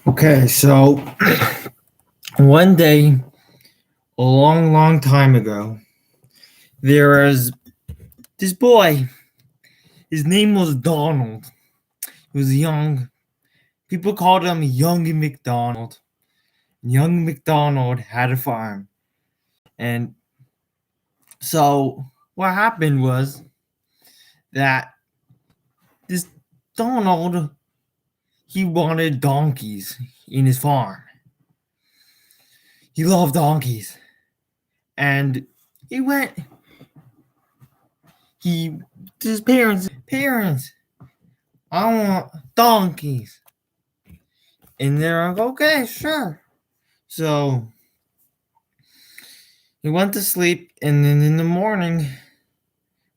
Okay, so one day, a long, long time ago, there was this boy. His name was Donald. He was young. People called him Young McDonald. Young McDonald had a farm. And so what happened was that this Donald, he wanted donkeys in his farm. He loved donkeys. And he went, he, his parents, I want donkeys. And they're like, okay, sure. So he went to sleep, and then in the morning,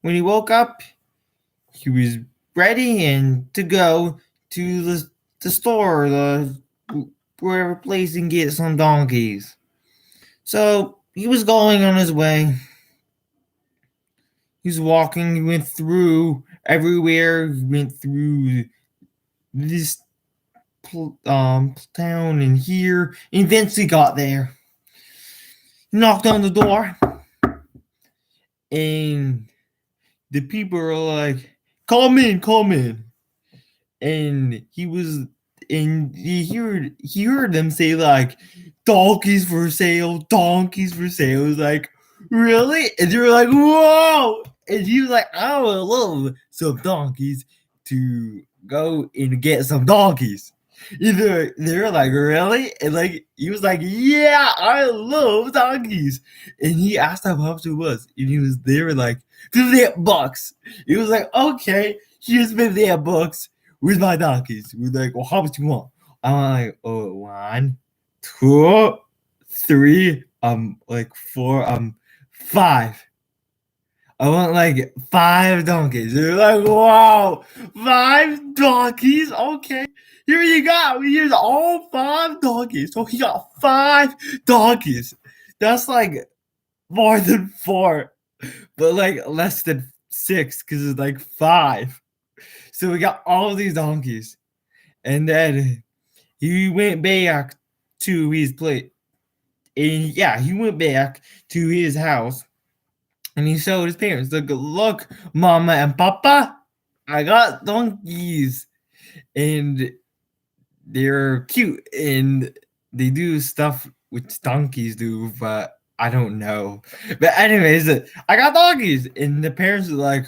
when he woke up, he was ready and to go to the store, the wherever place and get some donkeys. So he was going on his way. He was walking. He went through everywhere. He went through this town and here. He eventually got there. He knocked on the door, and the people were like, come in. And he heard them say like, donkeys for sale. It was like, really? And they were like, whoa. And he was like, I would love some donkeys to go and get some donkeys. They're like, really? And like he was like, yeah, I love donkeys. And he asked how much it was, and they were like, $58. He was like, okay, here's $58. Where's my donkeys? We're like, well, how much you want? I'm like, oh, 1, 2, 3, like 4, 5. I want like 5 donkeys. They're like, wow, 5 donkeys? Okay. Here you go. Here's all 5 donkeys. So he got 5 donkeys. That's like more than 4, but like less than 6 because it's like 5. So we got all these donkeys. And then he went back to his place. And yeah, he went back to his house. And he showed his parents, look, Mama and Papa, I got donkeys. And they're cute. And they do stuff which donkeys do, but I don't know. But anyways, I got donkeys. And the parents are like,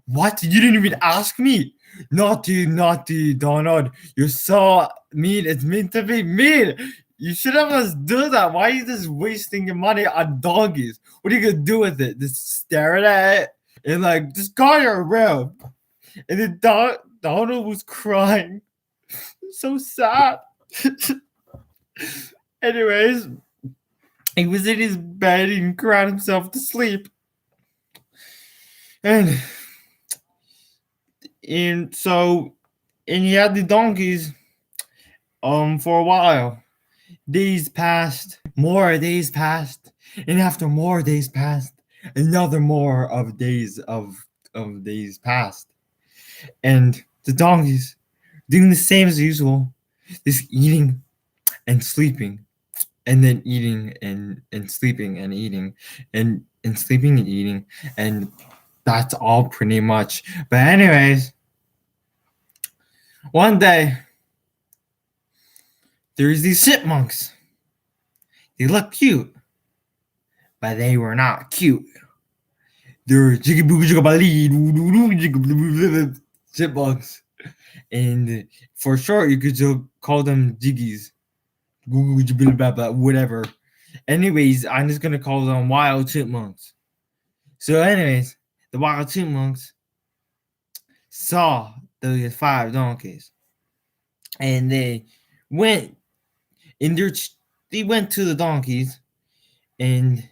what? You didn't even ask me. Naughty, Donald. You're so mean. It's meant to be mean. You should have just do that. Why are you just wasting your money on donkeys? What are you gonna do with it? Just stare at it and like just call your around. And then Donald was crying. So sad. Anyways, he was in his bed and cried himself to sleep. And so he had the donkeys for a while. Days passed, more days passed, and after more days passed, another more of days passed. And the donkeys doing the same as usual, just eating and sleeping, and then eating and sleeping and eating and sleeping and eating, and that's all pretty much. But anyways, one day there's these chipmunks. They look cute, but they were not cute. They're chipmunks. And for short, you could just call them jiggies. Whatever. Anyways, I'm just gonna call them wild chipmunks. So, anyways, the wild chipmunks saw the 5 donkeys, and they went they went to the donkeys, and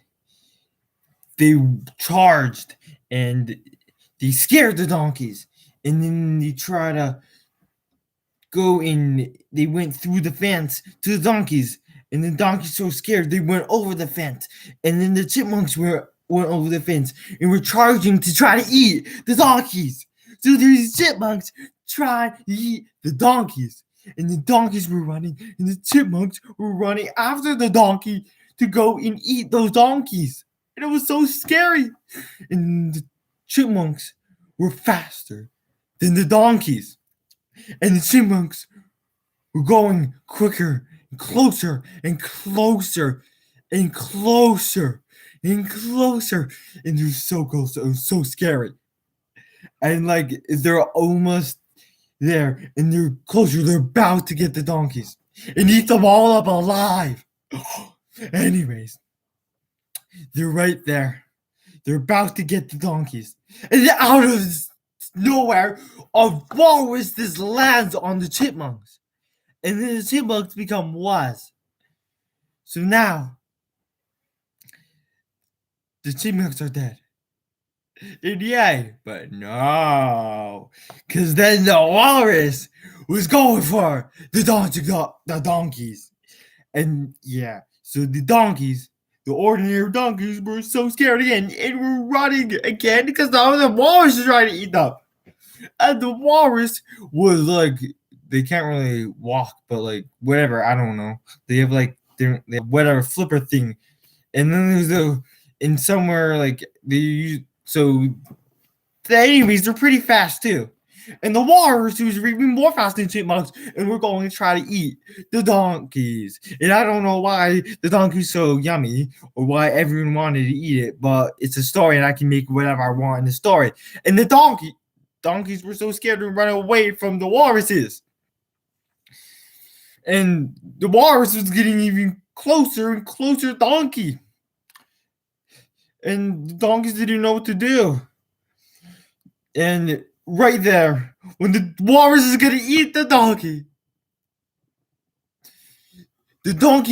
they charged, and they scared the donkeys, and then they tried to go in. They went through the fence to the donkeys, and the donkeys so scared they went over the fence, and then the chipmunks went over the fence and were charging to try to eat the donkeys. So these chipmunks tried to eat the donkeys, and the donkeys were running, and the chipmunks were running after the donkey to go and eat those donkeys. And it was so scary. And the chipmunks were faster than the donkeys. And the chipmunks were going quicker and closer and closer and closer and closer. And they're so close. It was so scary. And like they're almost there and they're closer. They're about to get the donkeys and eat them all up alive. Anyways, they're right there. They're about to get the donkeys. And out of nowhere, a walrus just lands on the chipmunks. And then the chipmunks become was. So now, the chipmunks are dead. And yay, but no. Because then the walrus was going for the donkeys. And yeah, so the donkeys, the ordinary donkeys, were so scared again and were running again because now the walrus is trying to eat them. And the walrus was like, they can't really walk, but like whatever, I don't know. They have like they have whatever flipper thing, and then there's in somewhere like so. Anyways, they're pretty fast too. And the walrus was even more fast than chipmunks, and we're going to try to eat the donkeys. And I don't know why the donkey's so yummy or why everyone wanted to eat it, but it's a story, and I can make whatever I want in the story. And the donkeys were so scared to run away from the walruses. And the walrus was getting even closer and closer to donkey. And the donkeys didn't know what to do. And right there, when the walrus is gonna eat the donkey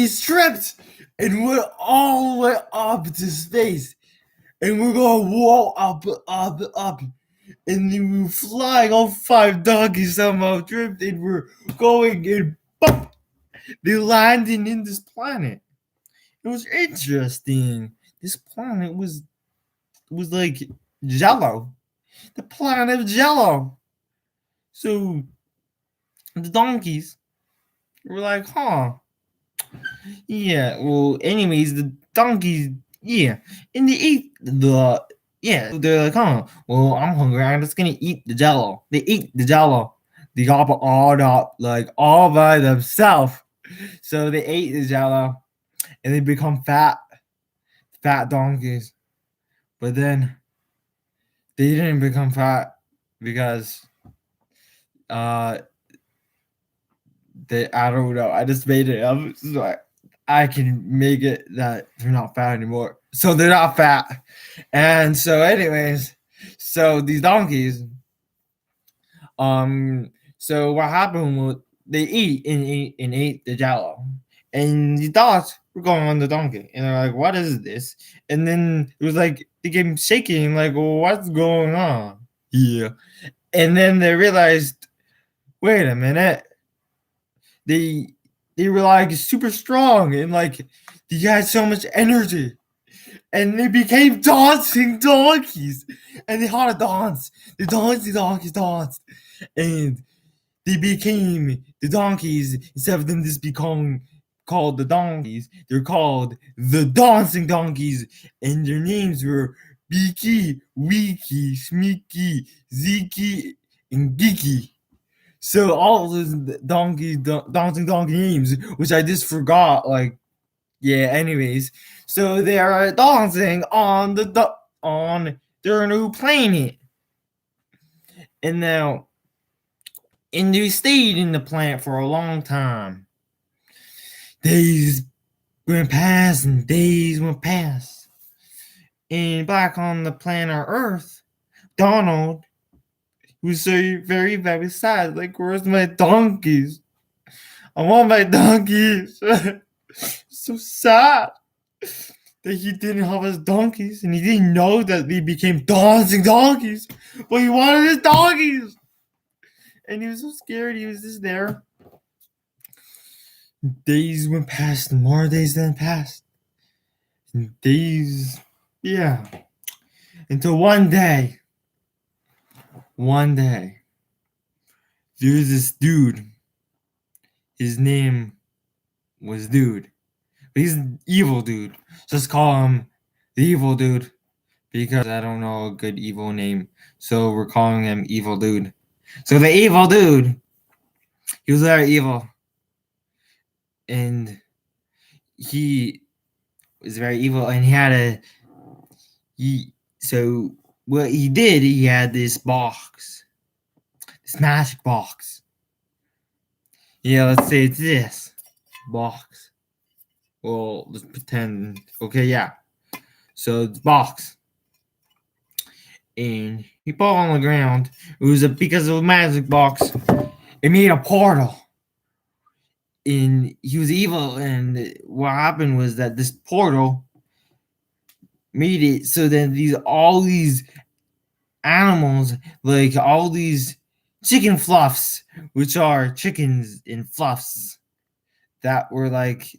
stripped and went all the way up to space. And we're going whoa, up, up, up. And then we were flying, all 5 donkeys somehow tripped, and we're going and boom, they landed in this planet. It was interesting. This planet was like jello. The planet of jello. So the donkeys were like, huh. Yeah, well, anyways, the donkeys, yeah. And they ate they're like, huh, well, I'm hungry. I'm just gonna eat the jello. They ate the jello. They gobbled all up, like all by themselves. So they ate the jello and they become fat donkeys. But then they didn't become fat because I don't know. I just made it up so I can make it that they're not fat anymore. So they're not fat. And so anyways, so these donkeys, so what happened was they ate the jello. And the dogs were going on the donkey. And they're like, what is this? And then it was like they came shaking, like, well, what's going on? Yeah. And then they realized, wait a minute. They were like super strong and like they had so much energy. And they became dancing donkeys. And they had a dance. The dancing donkeys danced. And they became the donkeys. Instead of them just becoming called the donkeys, they're called the Doncing Donkeys. And their names were Beaky, Weeky, Smeeky, Zeeky, and Geeky. So all those dancing donkey names, which I just forgot, like, yeah, anyways. So they are dancing on on their new planet. And now, and they stayed in the planet for a long time. Days went past and days went past. And back on the planet Earth, Donald was so very, very sad. Like, where's my donkeys? I want my donkeys. So sad that he didn't have his donkeys and he didn't know that they became dancing donkeys, but he wanted his donkeys. And he was so scared. He was just there. Days went past and more days then passed. And days, yeah. Until one day, there's this dude his name was Dude. But he's an evil dude. Just call him the evil dude. Because I don't know a good evil name. So we're calling him Evil Dude. So the evil dude, he was very evil. And he was very evil, and so what he did, he had this box. This magic box. Yeah, let's say it's this box. Well, let's pretend. Okay, yeah. So it's box. And he put it on the ground. It was because of a magic box. It made a portal. And he was evil, and what happened was that this portal made it so that all these animals, like all these chicken fluffs, which are chickens in fluffs, that were like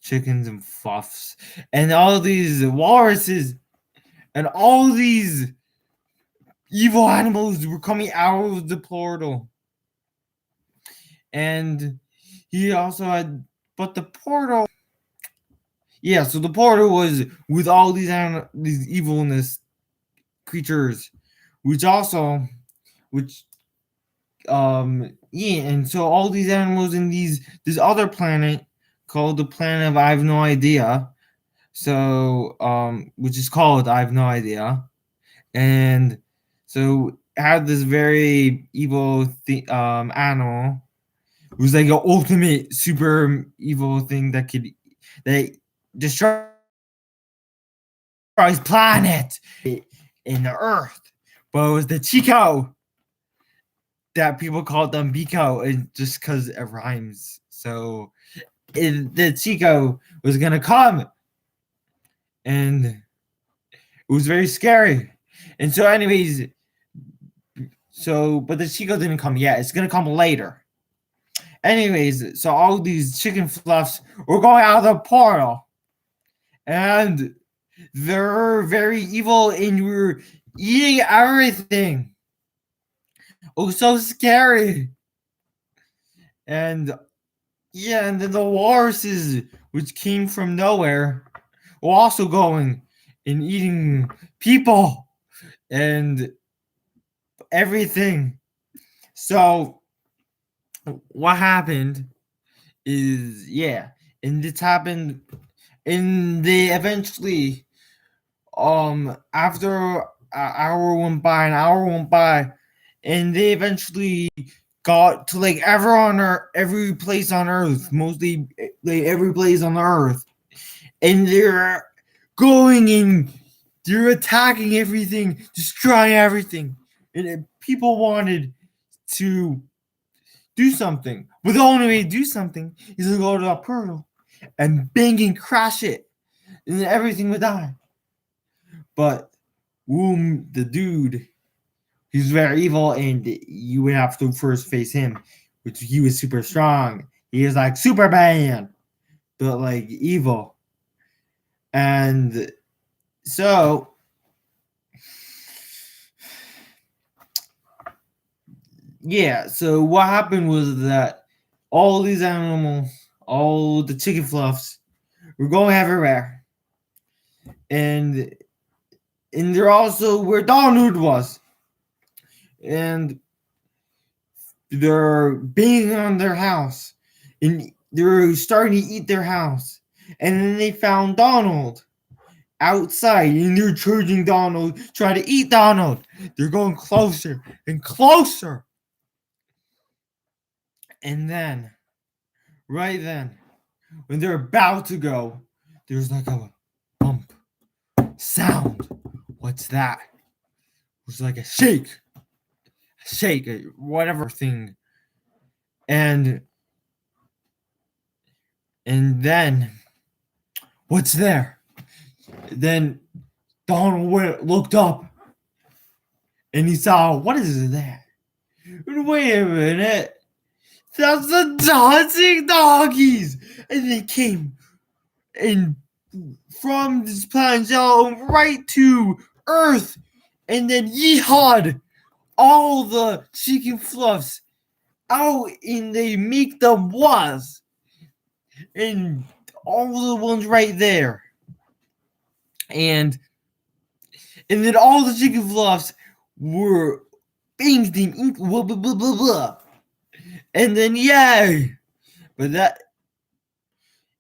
chickens and fluffs, and all these walruses, and all these evil animals were coming out of the portal. And he also had, but the portal, yeah, so the portal was with all these evilness creatures, which yeah, and so all these animals in this other planet called the planet of I have no idea, so which is called I have no idea, and so had this very evil animal. It was like an ultimate super evil thing that destroys planet in the earth. But it was the Chico that people called them Biko, and just because it rhymes. So the Chico was gonna come, and it was very scary. And so, anyways, but the Chico didn't come yet. It's gonna come later. Anyways, so all these chicken fluffs were going out of the portal, and they're very evil, and we're eating everything. Oh, so scary. And yeah, and then the walruses, which came from nowhere, were also going and eating people and everything. So what happened is, yeah, and this happened, and they eventually, after an hour went by, and they eventually got to like every place on Earth, mostly like every place on Earth, and they're going and they're attacking everything, destroying everything, and people wanted to do something, but the only way to do something is to go to a portal and bang and crash it, and then everything would die. But the dude, he's very evil, and you would have to first face him, which he was super strong. He is like Superman, but like evil. And so yeah, so what happened was that all these animals, all the chicken fluffs, were going everywhere. And they're also where Donald was. And they're banging on their house. And they're starting to eat their house. And then they found Donald outside, and they're charging Donald, trying to eat Donald. They're going closer and closer. And then, right then, when they're about to go, there's like a bump sound. What's that? It was like a shake, whatever thing. And then, what's there? Then Donald looked up, and he saw, what is that? Wait a minute. That's the Doncing Donkeys! And they came and from this planet Jello right to Earth, and then yeehawed all the chicken fluffs out and they make the was, and all the ones right there, and then all the chicken fluffs were bing ding blah blah blah blah blah, and then yay, but that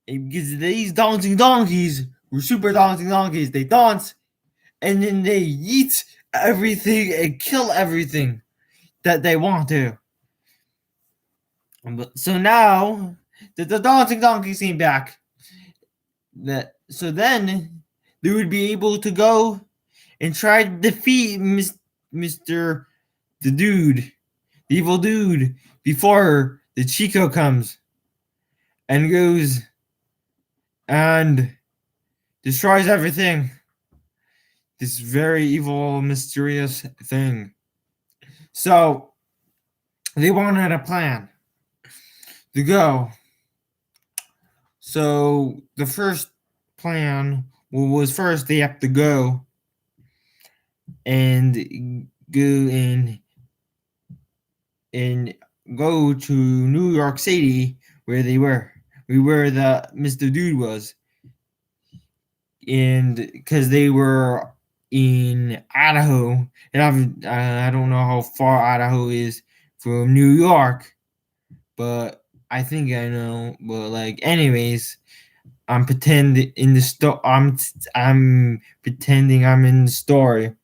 because these dancing donkeys were super dancing donkeys, they dance and then they eat everything and kill everything that they want to. So now that the Doncing Donkeys came back, so then they would be able to go and try to defeat Mr. the Dude, the evil dude, before the Chico comes and goes and destroys everything. This very evil, mysterious thing. So they wanted a plan to go. So the first plan was first they have to go and go to New York City where they were. Where the Mr. Dude was. And because they were in Idaho, and I don't know how far Idaho is from New York, but I think I know. But like, anyways, I'm pretending in the story. I'm pretending I'm in the story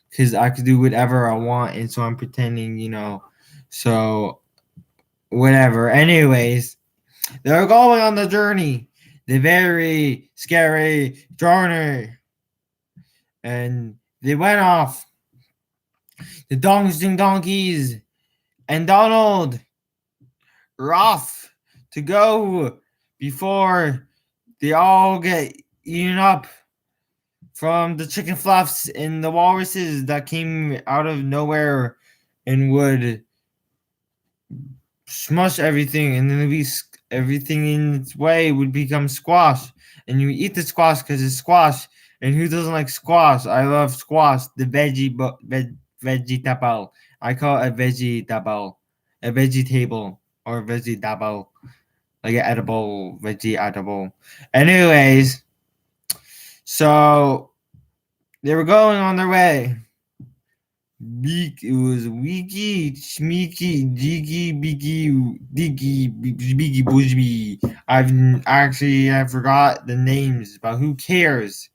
because I could do whatever I want, and so I'm pretending, So whatever. Anyways, they're going on the journey, the very scary journey, and they went off. The Doncing Donkeys and Donald are off to go before they all get eaten up from the chicken fluffs and the walruses that came out of nowhere and would smush everything, and then everything in its way would become squash, and you eat the squash because it's squash. And who doesn't like squash? I love squash, the vegetable. I call it a vegetable, or vegetable, like an edible, veggie edible. Anyways, so they were going on their way. It was Wiki, Schmeeky, Jiggy, Biggy, Diggy, Biggy, Boojby. I forgot the names, but who cares?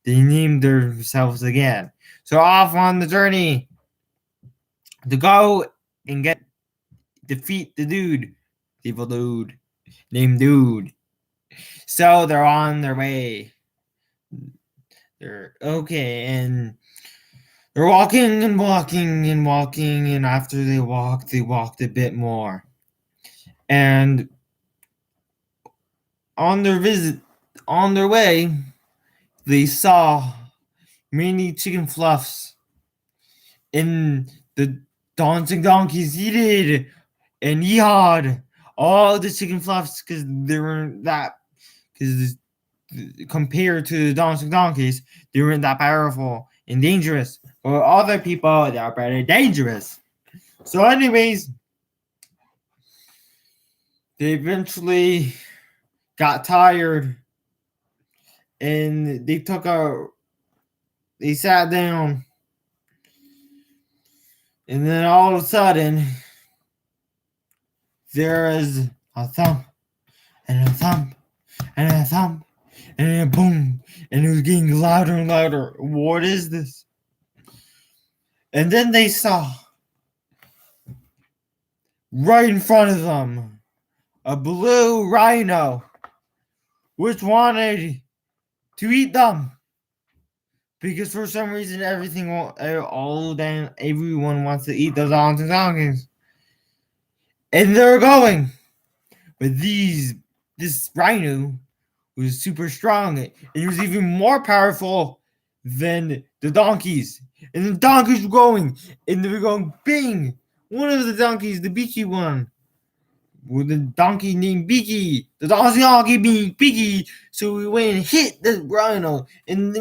They named themselves again. So off on the journey to go and defeat the dude, the evil dude, named Dude. So they're on their way. They're okay, and they're walking and walking and walking, and after they walked a bit more. And on their way, they saw many chicken fluffs, and the Doncing Donkeys eated and yeehaw all the chicken fluffs because they weren't that, because compared to the Doncing Donkeys, they weren't that powerful and dangerous. For other people, they are very dangerous. So anyways, they eventually got tired and they sat down, and then all of a sudden there is a thump and a thump and a thump and a boom, and it was getting louder and louder. What is this? And then they saw right in front of them a blue rhino which wanted to eat them, because for some reason everyone wants to eat those Doncing Donkeys, and they're going. But this rhino was super strong, and it was even more powerful than the donkeys. And the donkeys were going, and they were going bing. One of the donkeys, the beaky one, with the donkey named Beaky, the donkey being Beaky, so we went and hit the rhino, and the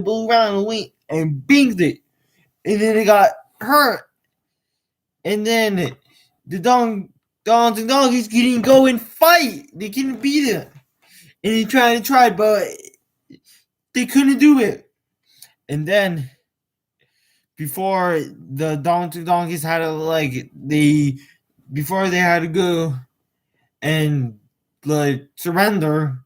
blue rhino went and binged it, and then it got hurt, and then the Doncing Donkeys couldn't go and fight. They couldn't beat it. And he tried, but they couldn't do it. And then before the Doncing Donkeys had to before they had to go and surrender,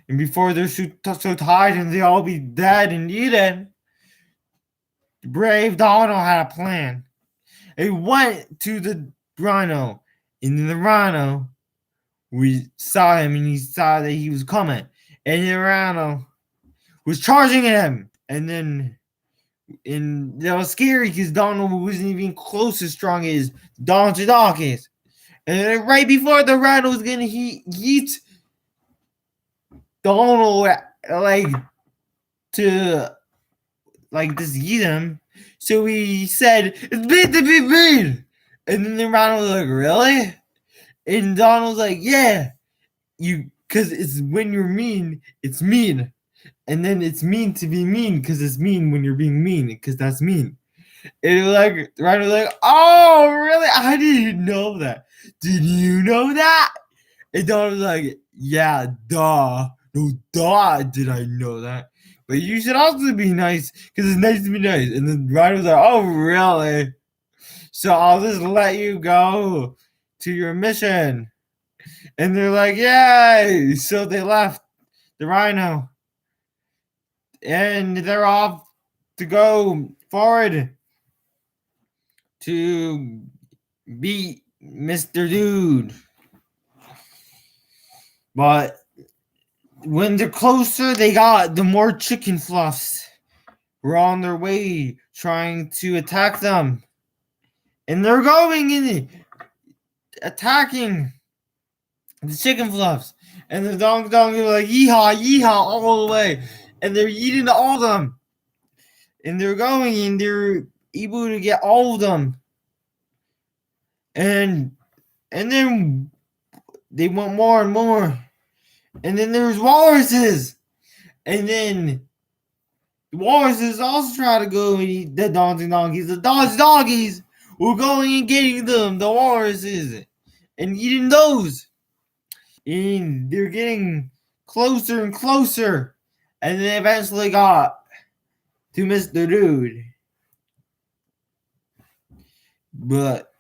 and before they're so tired and they all be dead and eaten, brave Donald had a plan. He went to the rhino, and then the rhino, we saw him and he saw that he was coming, and the rhino was charging him, and that was scary because Donald wasn't even close as strong as Doncing Donkeys. And then right before the rhino was gonna eat Donald, to just eat him, so he said, "It's mean to be mean." And then the rhino was like, "Really?" And Donald's like, "Yeah, because it's when you're mean, it's mean. And then it's mean to be mean because it's mean when you're being mean because that's mean." And the rhino was like, "Oh, really? I didn't know that. Did you know that?" And Donald was like, "Yeah, duh. No, duh, did I know that. But you should also be nice because it's nice to be nice." And then Rhino was like, "Oh, really? So I'll just let you go to your mission." And they're like, "Yay!" So they left the rhino. And they're off to go forward to beat Mr. Dude. But when they're closer, the more chicken fluffs were on their way trying to attack them. And they're going in attacking the chicken fluffs. And the donkey were like, "Yeehaw, yeehaw," all the way. And they're eating all of them. And they're going and they're able to get all of them. And then they want more and more. And then there's walruses. And then the walruses also try to go and eat the Doncing Donkeys. The Doncing Donkeys were going and getting them, the walruses, and eating those. And they're getting closer and closer. And they eventually got to Mr. Dude. But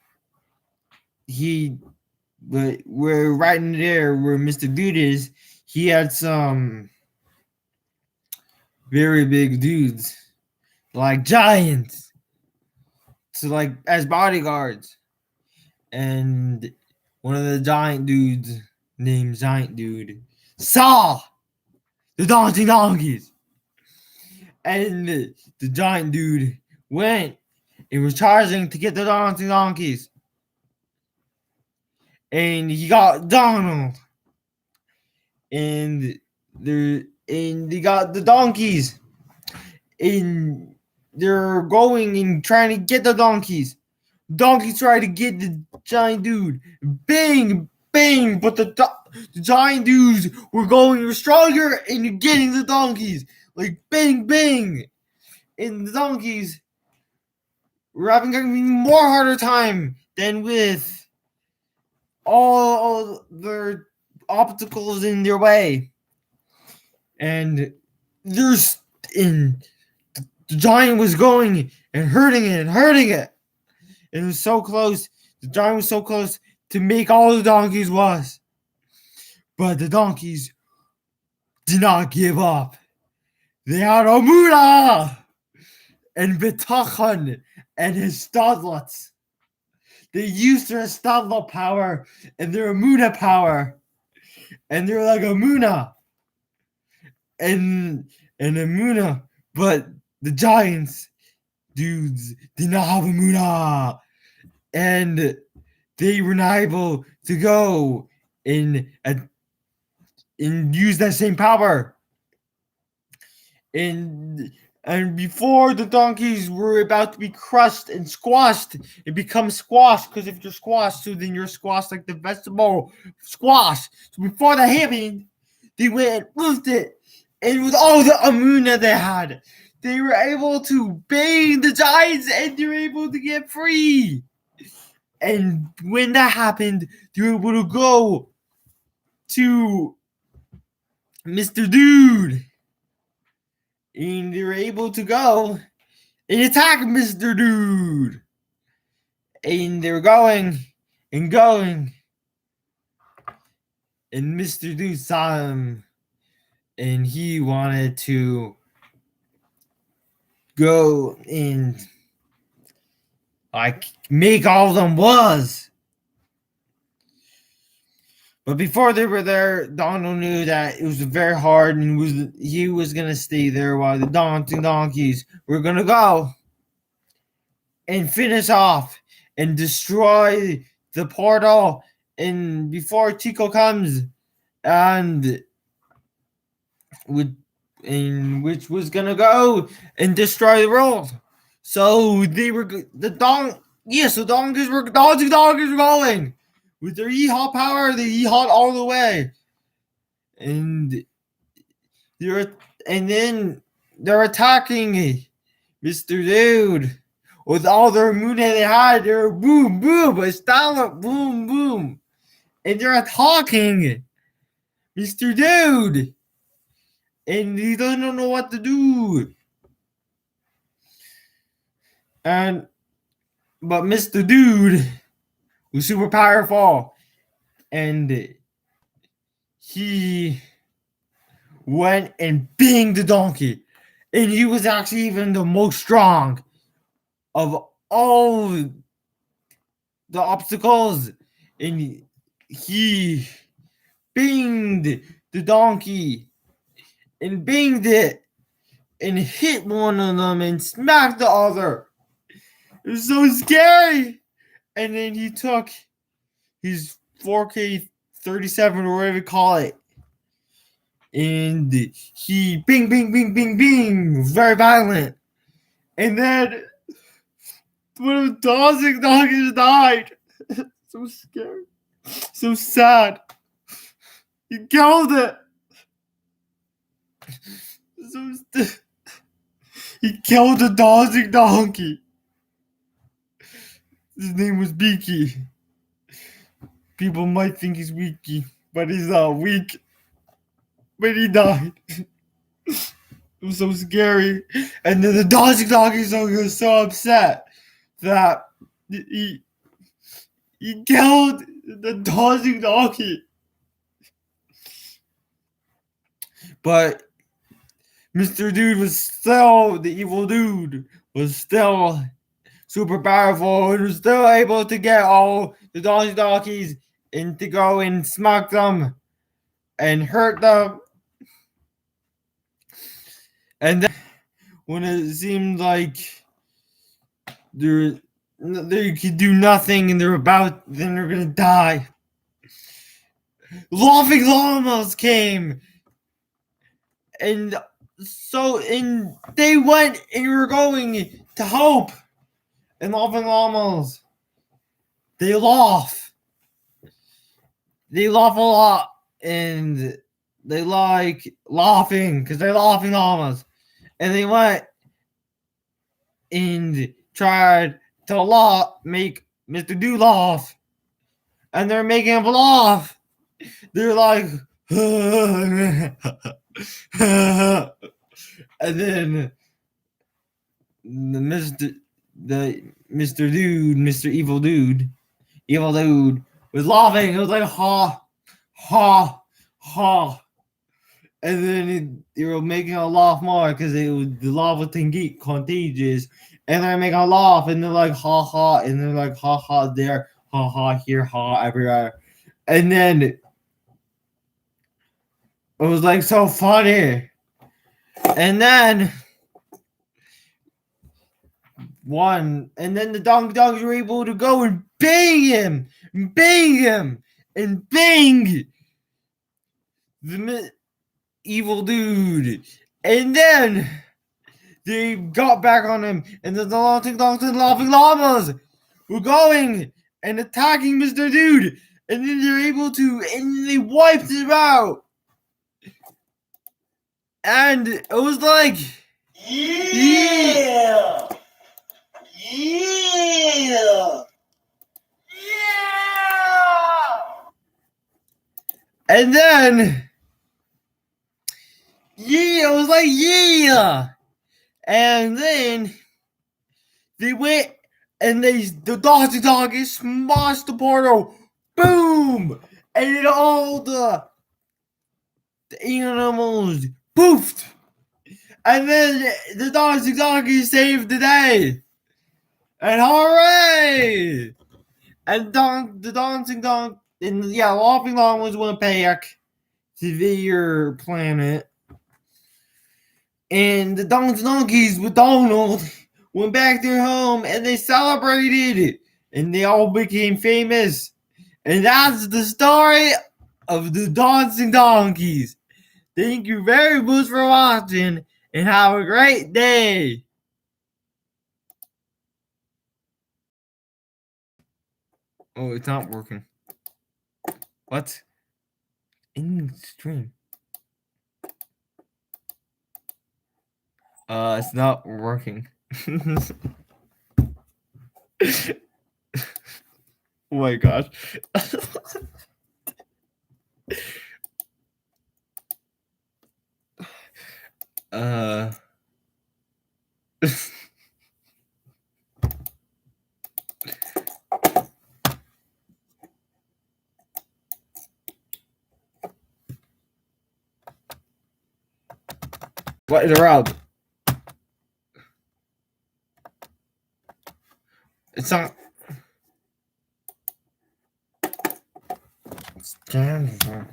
we're right in there where Mr. Dude is, he had some very big dudes, like giants, as bodyguards. And one of the giant dudes named Giant Dude saw the Doncing Donkeys. And the giant dude went and was charging to get the Doncing Donkeys. And he got Donald. And they got the donkeys. And they're going and trying to get the donkeys. Donkeys try to get the giant dude. Bang, bang. But the giant dudes were stronger and getting the donkeys. Like bang, bang. And the donkeys were having an even more harder time than with all their obstacles in their way. And the giant was going and hurting it. It was so close. The giant was so close to make all the donkeys was. But the donkeys did not give up. They had Amuna and Bitachon and his stodlets. They used their stodlet power and their Amuna power. And they're like Amuna. And Amuna. But the giants dudes did not have Amuna. And they were not able to go and use that same power. And before the donkeys were about to be crushed and squashed, it becomes squashed, because if you're squashed, so then you're squashed like the vegetable squash. So before that happened, they went and moved it. And with all the Amuna they had, they were able to bang the giants and they were able to get free. And when that happened, they were able to go to Mr. Dude. And they were able to go and attack Mr. Dude. And they were going and going. And Mr. Dude saw him. And he wanted to go and like make all of them was. But before they were there, Donald knew that it was very hard, and he was gonna stay there while the Doncing Donkeys were gonna go and finish off and destroy the portal. And before Chico comes, and which was gonna go and destroy the world. So they were the donkeys were Doncing Donkeys were going. With their yeehaw power, they yeehawed all the way. And then they're attacking Mr. Dude. With all their moon they had, they're boom, boom, a style of boom, boom. And they're attacking Mr. Dude. And he doesn't know what to do. But Mr. Dude was super powerful, and he went and banged the donkey, and he was actually even the most strong of all the obstacles, and he banged the donkey and banged it and hit one of them and smacked the other. It was so scary. And then he took his 4K 37 or whatever you call it. And he bing, bing, bing, bing, bing. Very violent. And then one of the Doncing Donkeys died. So scary. So sad. He killed it. He killed the Doncing Donkey. His name was Beaky. People might think he's weaky, but he's not weak. But he died. It was so scary. And then the Doncing Donkeys were so upset that he killed the Doncing Donkey. But Mr. Dude was still, the evil dude was still super powerful and was still able to get all the Doncing Donkeys and to go and smack them and hurt them. And then when it seemed like they could do nothing and they're gonna die, laughing llamas came. And so they went and were going to help. And laughing llamas, they laugh. They laugh a lot, and they like laughing because they're laughing llamas. And they went and tried to make Mr. Dude laugh. And they're making him laugh. They're like, and then Mr. Dude, Mr. Evil Dude was laughing. It was like, ha, ha, ha. And then they were making a laugh more because the laugh was contagious. And they're making a laugh, and they're like, ha, ha. And they're like, ha, ha, there, ha, ha, here, ha, everywhere. And then it was like so funny. And then the Donkey Dogs were able to go and bang him, and bang the evil dude. And then they got back on him, and the Doncing Donkeys and laughing llamas were going and attacking Mr. Dude. And then they're able to, and they wiped him out. And it was like, yeah. Yeah. And then, yeah, it was like, yeah. And then they went and the Doncing Donkeys smashed the portal. Boom! And then all the animals poofed. And then the Doncing Donkeys saved the day. And hooray! And the Doncing Donkey, and yeah, Laughing Llamas went back to their planet. And the Doncing Donkeys with Donald went back to their home and they celebrated. And they all became famous. And that's the story of the Doncing Donkeys. Thank you very much for watching and have a great day. Oh, it's not working. What? In stream. It's not working. Oh my gosh. What is around? It's not. It's down here.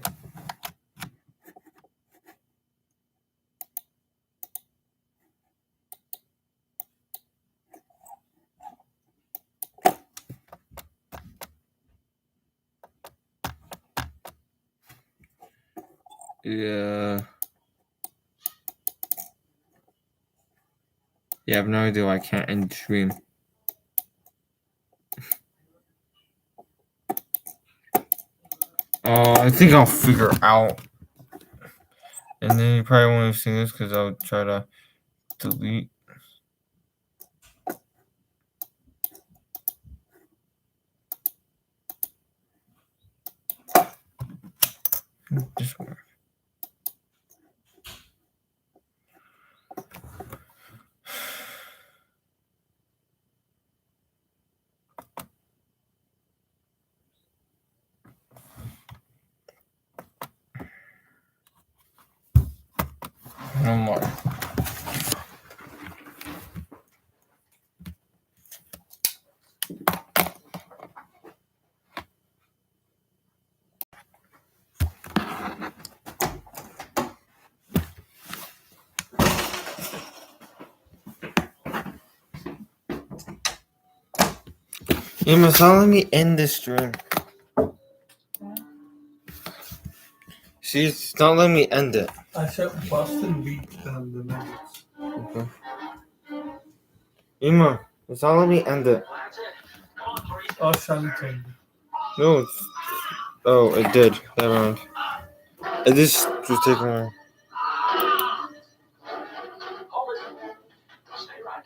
Yeah. Yeah, I have no idea why I can't end stream. I think I'll figure out. And then you probably won't see this because I'll try to delete. This one. No more. You must not let me end this stream. See, it's not letting me end it. I said Boston beat the Nuggets. Okay. Ima, it's not letting me end it. Oh, Charlie Tang. No, it's... Oh, it did. Never mind. It just was taking long.